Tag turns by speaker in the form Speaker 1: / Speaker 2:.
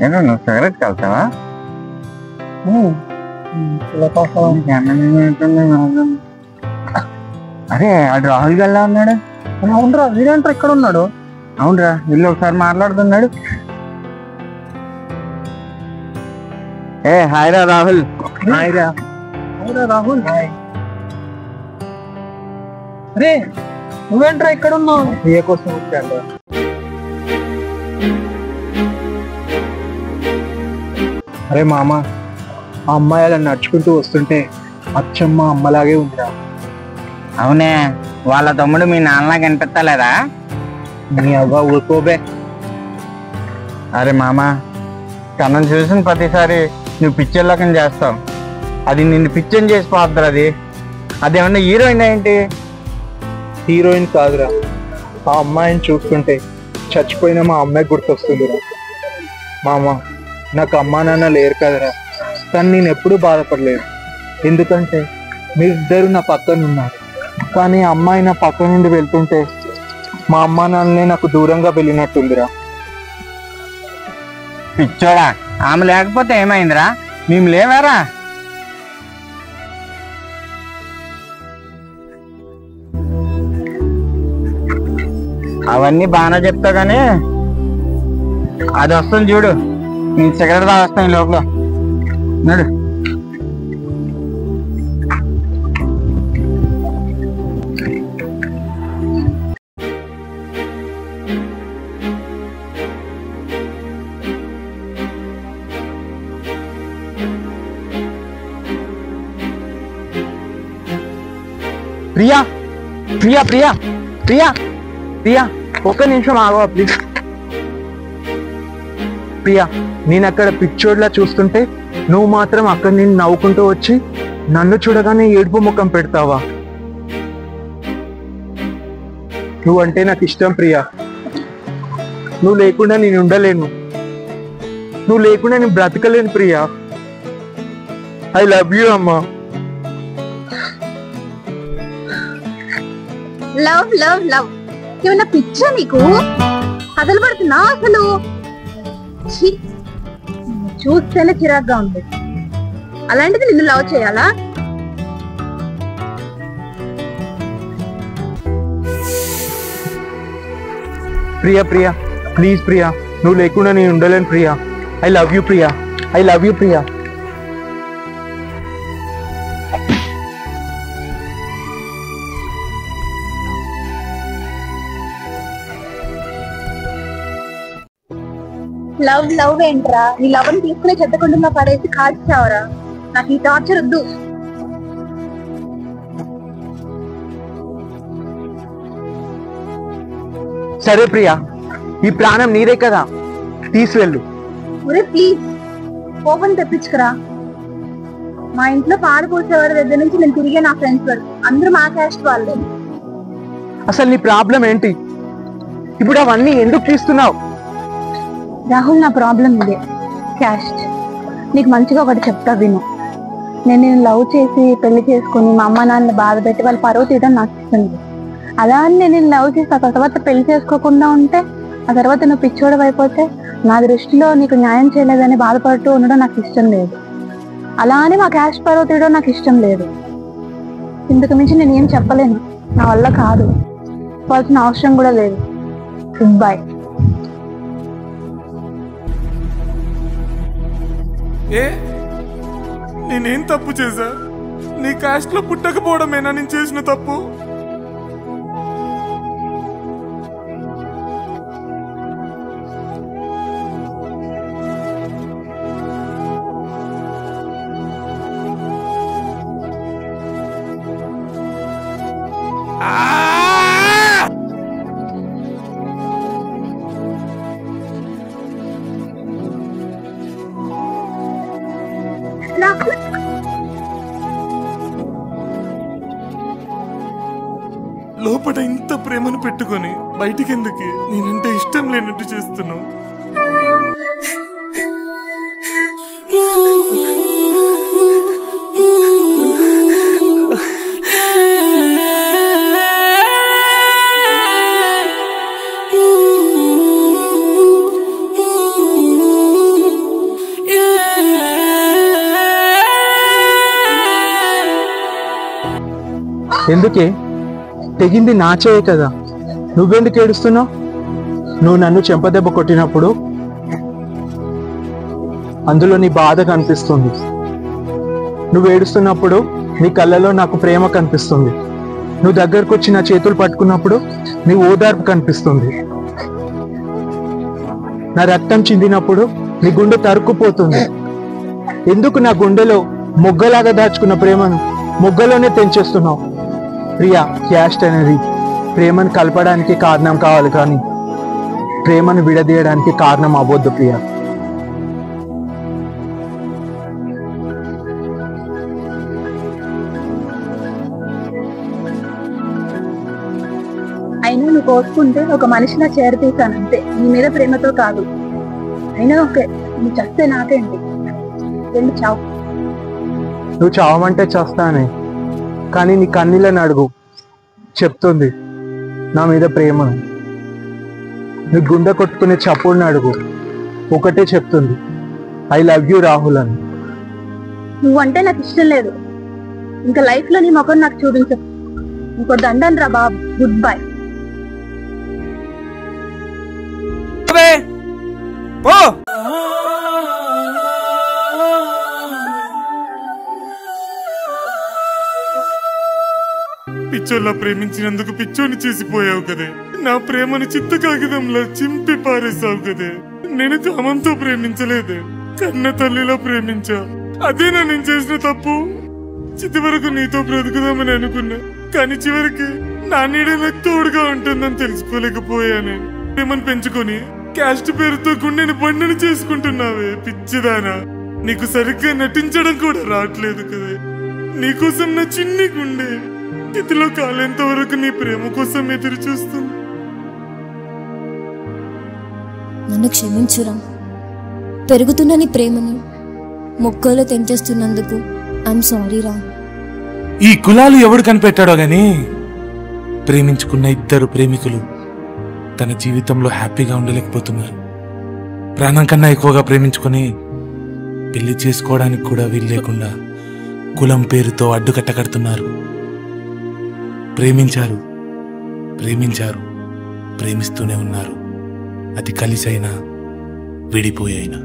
Speaker 1: ఏమో నువ్వు సిగరెట్ కలుతావా? అరే అటు రాహుల్ గల్లా ఉన్నాడు.
Speaker 2: అవునరా, వీడంటారు ఇక్కడ ఉన్నాడు.
Speaker 1: అవునరా, వీళ్ళు ఒకసారి మాట్లాడుతున్నాడు. ఏ హాయ్ రా రాహుల్.
Speaker 2: హాయ్ రా రాహుల్. అరే నువ్వేంట్రా ఇక్కడ ఉన్నావు? ఏ కోసం వచ్చాడు? అరే మామ, ఆ అమ్మాయి అలా నడుచుకుంటూ వస్తుంటే అచ్చమ్మ అమ్మలాగే ఉందిరా.
Speaker 1: అవునే, వాళ్ళ తమ్ముడు మీ నాన్నలా కనిపెత్తలేదా?
Speaker 2: నీ అవ్వ ఊరుకోబే.
Speaker 1: అరే మామ, తనను చూసిన ప్రతిసారి నువ్వు పిక్చర్లకం చేస్తావు. అది నిన్ను పిక్చర్ చేసి పోద్దురు. అదేమన్నా హీరోయిన్ ఏంటి?
Speaker 2: హీరోయిన్ కాదురా, ఆ అమ్మాయిని చూస్తుంటే చచ్చిపోయిన మా అమ్మాయి గుర్తొస్తుందిరా. మామ, నాకు అమ్మా నాన్న లేరు కదరా, కానీ నేను ఎప్పుడూ బాధపడలేదు. ఎందుకంటే మీరిద్దరు నా పక్కన ఉన్నారు. కానీ అమ్మాయి నా పక్క నుండి వెళ్తుంటే మా అమ్మా నాన్ననే నాకు దూరంగా వెళ్ళినట్టుందిరా.
Speaker 1: పిచ్చోడా, ఆమె లేకపోతే ఏమైందిరా? మేము లేవారా? అవన్నీ బాగానే చెప్తా కానీ అది వస్తుంది చూడు. నేను సిగరెట్ తాగొస్తాను లోపల. నడు.
Speaker 2: ప్రియా ప్రియా ప్రియా ప్రియా ప్రియా, ఒక్క నిమిషం ఆగవా ప్లీజ్. ప్రియా, నేను అక్కడ పిచ్చోడ్లా చూస్తుంటే నువ్వు మాత్రం అక్కడ నేను నవ్వుకుంటూ వచ్చి నన్ను చూడగానే ఏడుపు ముఖం పెడతావా? నువ్వంటే నాకు ఇష్టం ప్రియా. నువ్వు లేకుండా నేను ఉండలేను. నువ్వు లేకుండా నేను బ్రతకలేను ప్రియా. ఐ లవ్ యూ అమ్మా.
Speaker 3: లవ్ లవ్ లవ్ ఏమన్నా పిచ్చా నీకు? అసలు పడుతున్నా అసలు? చూస్తేనే చిరాగ్గా ఉంది. అలాంటిది నిన్ను లవ్ చేయాలా?
Speaker 2: ప్రియా ప్రియా ప్లీజ్ ప్రియా, నువ్వు లేకుండా నేను ఉండలేను Priya. I love you Priya. I love you Priya.
Speaker 3: Love love ఏంట్రా? నీ లవ్ ని తీసుకునే చెత్తకుండా పడేసి కాల్చావరా. నాకు ఈ టార్చర్ వద్దు.
Speaker 2: సరే ప్రియా, ఈ ప్రాణం నీదే కదా, తీసుకెళ్ళు.
Speaker 3: ఒరే ప్లీజ్, కోపం తెప్పించుకురా. మా ఇంట్లో పాడుకోసేవారి దగ్గర నుంచి నేను తిరిగే నా ఫ్రెండ్స్ వరకు అందరూ మా క్యాస్ట్ వాళ్ళే.
Speaker 2: అసలు నీ ప్రాబ్లం ఏంటి? ఇప్పుడు అవన్నీ ఎందుకు తీస్తున్నావు?
Speaker 3: రాహుల్, నా ప్రాబ్లం ఇదే, క్యాస్ట్. నీకు మంచిగా ఒకటి చెప్తా విను. నేను లవ్ చేసి పెళ్లి చేసుకుని మా అమ్మ నాన్న బాధ పెట్టి వాళ్ళు పరువు తీయడం నాకు ఇష్టం లేదు. అలా అని నేను లవ్ చేసి ఆ తర్వాత పెళ్లి చేసుకోకుండా ఉంటే, ఆ తర్వాత నువ్వు పిచ్చోడు అయిపోతే నా దృష్టిలో నీకు న్యాయం చేయలేదని బాధపడుతూ ఉండడం నాకు ఇష్టం లేదు. అలా అని మా క్యాస్ట్ పరువు తీయడం నాకు ఇష్టం లేదు. ఇందుకు మించి నేను ఏం చెప్పలేను. నా వల్ల కాదు, చెప్పాల్సిన అవసరం కూడా లేదు. Good bye.
Speaker 4: ఏ నేనేం తప్పు చేశా? నీ కాస్ట్ లో పుట్టకపోవడమేనా నేను చేసిన తప్పు? లోపల ఇంత ప్రేమను పెట్టుకొని బయటికి ఎందుకే నేనంటే ఇష్టం లేనట్టు చేస్తున్నావు?
Speaker 2: ఎందుకే? తెగింది నా చేయ కదా, నువ్వెందుకు ఏడుస్తున్నావు? నువ్వు నన్ను చెంపదెబ్బ కొట్టినప్పుడు అందులో నీ బాధ కనిపిస్తుంది. నువ్వు ఏడుస్తున్నప్పుడు నీ కళ్ళలో నాకు ప్రేమ కనిపిస్తుంది. నువ్వు దగ్గరకు వచ్చి నా చేతులు పట్టుకున్నప్పుడు నీ ఓదార్పు కనిపిస్తుంది. నా రక్తం చిందినప్పుడు నీ గుండె తరుక్కుపోతుంది. ఎందుకు నా గుండెలో మొగ్గలాగా దాచుకున్న ప్రేమను మొగ్గలోనే తెంచేస్తున్నావు? ప్రియా, క్యాస్ట్ అనేది ప్రేమను కలపడానికి కారణం కావాలి, కానీ ప్రేమను విడదీయడానికి కారణం అవ్వద్దు ప్రియా.
Speaker 3: అయినా నువ్వు కోసుకుంటే ఒక మనిషిలా చేరతీశాను అంతే, నీ మీద ప్రేమతో కాదు. అయినా ఓకే, నువ్వు చస్తే నాకేంటి, వెళ్ళి చావు.
Speaker 2: నువ్వు చావమంటే చేస్తానే, కానీ నీ కన్నీళ్ళని అడుగు, చెప్తుంది నా మీద ప్రేమ. నీ గుండె కొట్టుకునే చప్పుడుని అడుగు, ఒకటే చెప్తుంది, ఐ లవ్ యూ రాహుల్ అని.
Speaker 3: నువ్వంటే నాకు ఇష్టం లేదు, ఇంకా లైఫ్ లో నీ ముఖం నాకు చూపించు. ఇంకో దండన్ రా బాబు, గుడ్ బై.
Speaker 4: పిచ్చోళ్ళ ప్రేమించినందుకు పిచ్చోని చేసిపోయావు కదే. నా ప్రేమను చిత్త కాగితంలో చింపి పారేసావు కదే. నేను కామంతో ప్రేమించలేదే, కన్న తల్లిలో ప్రేమించా. అదేనా నేను చేసిన తప్పు? చితి వరకు నీతో బ్రతుకుదామని అనుకున్నా, కానీ చివరికి నా నీడ నాకు తోడుగా ఉంటుందని తెలుసుకోలేకపోయానే. ప్రేమను పెంచుకొని క్యాస్ట్ పేరుతో గుండెని బండని చేసుకుంటున్నావే పిచ్చిదానా. నీకు సరిగ్గా నటించడం కూడా రావట్లేదు కదే. నీకోసం నా చిన్ని గుండె ఇదిలో కాలేంత వరకు నీ ప్రేమ కోసం ఎదురు చూస్తుంది.
Speaker 5: నన్ను క్షమించురా, పెరుగుతున్న నీ ప్రేమని మొక్కలో తెంచేస్తున్నందుకు ఐఎమ్ సారీ రా.
Speaker 6: ఈ కులాలు ఎవడు కనిపెట్టాడో గాని ప్రేమించుకున్న ఇద్దరు ప్రేమికులు తన జీవితంలో హ్యాపీగా ఉండలేకపోతున్నారు. ప్రాణం కన్నా ఎక్కువగా ప్రేమించుకొని పెళ్లి చేసుకోవడానికి కూడా వీలు లేకుండా కులం పేరుతో అడ్డుకట్ట కడుతున్నారు. ప్రేమించారు, ప్రేమించారు, ప్రేమిస్తూనే ఉన్నారు. అది కలిసైనా విడిపోయైనా.